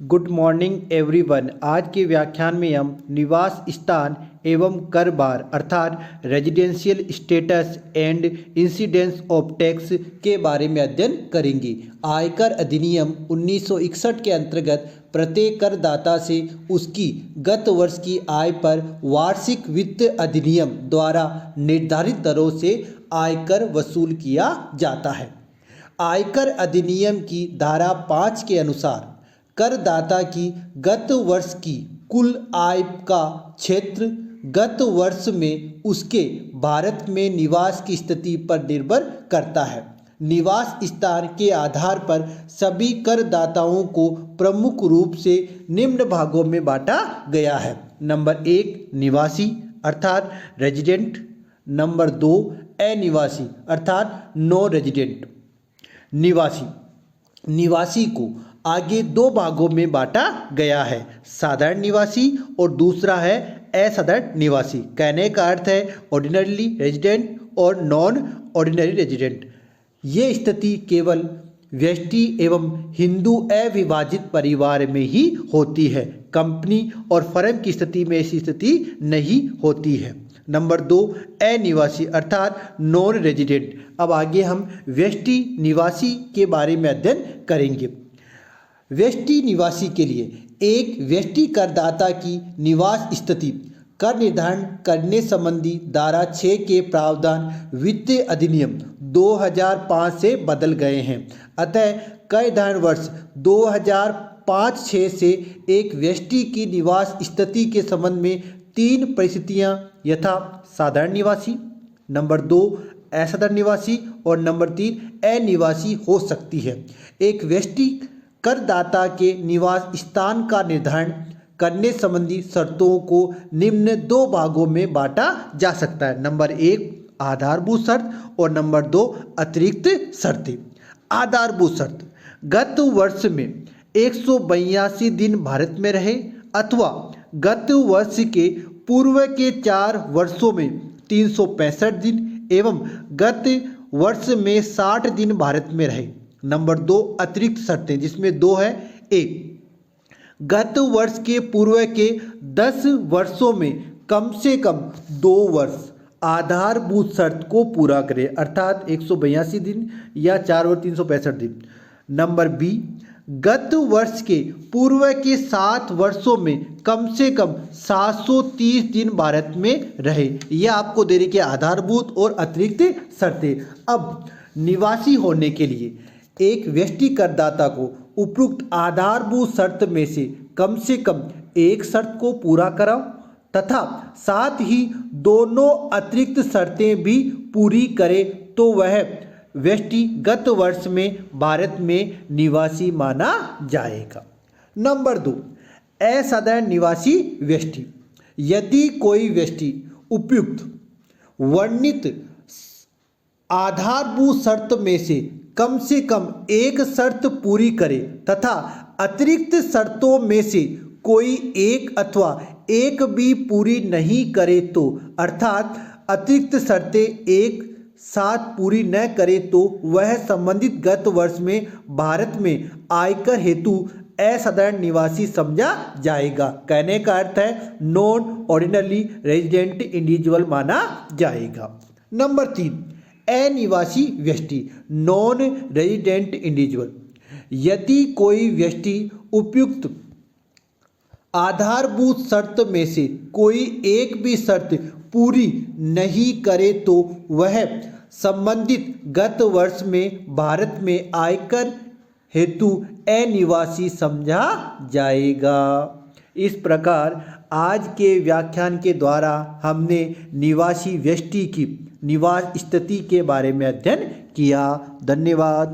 Good morning everyone. आज के व्याख्यान में हम निवास स्थान एवं कर भार अर्थात residential status and incidence of tax के बारे में अध्ययन करेंगे। आयकर अधिनियम 1961 के अंतर्गत प्रत्येक करदाता से उसकी गत वर्ष की आय पर वार्षिक वित्त अधिनियम द्वारा निर्धारित दरों से आयकर वसूल किया जाता है। आयकर अधिनियम की धारा 5 के अनुसार करदाता की गत वर्ष की कुल आय का क्षेत्र गत वर्ष में उसके भारत में निवास की स्थिति पर निर्भर करता है। निवास स्थान के आधार पर सभी करदाताओं को प्रमुख रूप से निम्न भागों में बांटा गया है। नंबर 1 निवासी अर्थात रेजिडेंट। नंबर 2 अनिवासी अर्थात नो रेजिडेंट। निवासी को आगे दो भागों में बांटा गया है, साधारण निवासी और दूसरा है असाधारण निवासी। कहने का अर्थ है ऑर्डिनरी रेजिडेंट और नॉन ऑर्डिनरी रेजिडेंट। ये स्थिति केवल व्यष्टि एवं हिंदू अविभाजित परिवार में ही होती है। कंपनी और फर्म की स्थिति में ऐसी स्थिति नहीं होती है। नंबर 2 अनिवासी अर्थात नॉन रेजिडेंट। अब आगे हम व्यष्टि निवासी के बारे में अध्ययन करेंगे। व्यष्टि निवासी के लिए एक व्यष्टि करदाता की निवास स्थिति कर निर्धारण करने संबंधी धारा 6 के प्रावधान वित्त अधिनियम 2005 से बदल गए हैं। अतः कर निर्धारण वर्ष 2005-6 से एक व्यष्टि की निवास स्थिति के संबंध में 3 परिस्थितियां यथा साधारण निवासी, नंबर 2 असाधारण निवासी और नंबर 3 अनिवासी हो सकती है। एक व्यष्टि करदाता के निवास स्थान का निर्धारण करने संबंधी शर्तों को निम्न 2 भागों में बांटा जा सकता है। नंबर 1 आधारभूत शर्त और नंबर 2 अतिरिक्त शर्तें। आधारभूत शर्त गत वर्ष में 182 दिन भारत में रहे अथवा गत वर्ष के पूर्व के 4 वर्षों में 365 दिन एवं गत वर्ष में 60 दिन भारत में रहे। नंबर 2 अतिरिक्त शर्तें जिसमें 2 है। एक गत वर्ष के पूर्व के 10 वर्षों में कम से कम 2 वर्ष आधारभूत शर्त को पूरा करे अर्थात 182 दिन या 4 और 365 दिन। नंबर बी गत वर्ष के पूर्व के 7 वर्षों में कम से कम 730 दिन भारत में रहे। यह आपको दे रही कि आधारभूत और अतिरिक्त शर्तें। अब निवासी होने के लिए एक व्यष्टि करदाता को उपरोक्त आधारभूत शर्त में से कम एक शर्त को पूरा कराओ तथा साथ ही दोनों अतिरिक्त शर्तें भी पूरी करे तो वह व्यष्टि गत वर्ष में भारत में निवासी माना जाएगा। नंबर 2 असाधारण निवासी व्यष्टि। यदि कोई व्यष्टि उपयुक्त वर्णित आधारभूत शर्त में से कम एक शर्त पूरी करे तथा अतिरिक्त शर्तों में से कोई एक अथवा एक भी पूरी नहीं करे तो अर्थात अतिरिक्त शर्तें एक साथ पूरी न करे तो वह संबंधित गत वर्ष में भारत में आयकर हेतु असाधारण निवासी समझा जाएगा। कहने का अर्थ है नॉन ऑर्डिनरी रेजिडेंट इंडिविजुअल माना जाएगा। नंबर 3 अनिवासी व्यष्टि नॉन रेजिडेंट इंडिविजुअल। यदि कोई व्यष्टि उपयुक्त आधारभूत शर्त में से कोई एक भी शर्त पूरी नहीं करे तो वह संबंधित गत वर्ष में भारत में आयकर हेतु अनिवासी समझा जाएगा। इस प्रकार आज के व्याख्यान के द्वारा हमने निवासी व्यष्टि की निवास स्थिति के बारे में अध्ययन किया। धन्यवाद।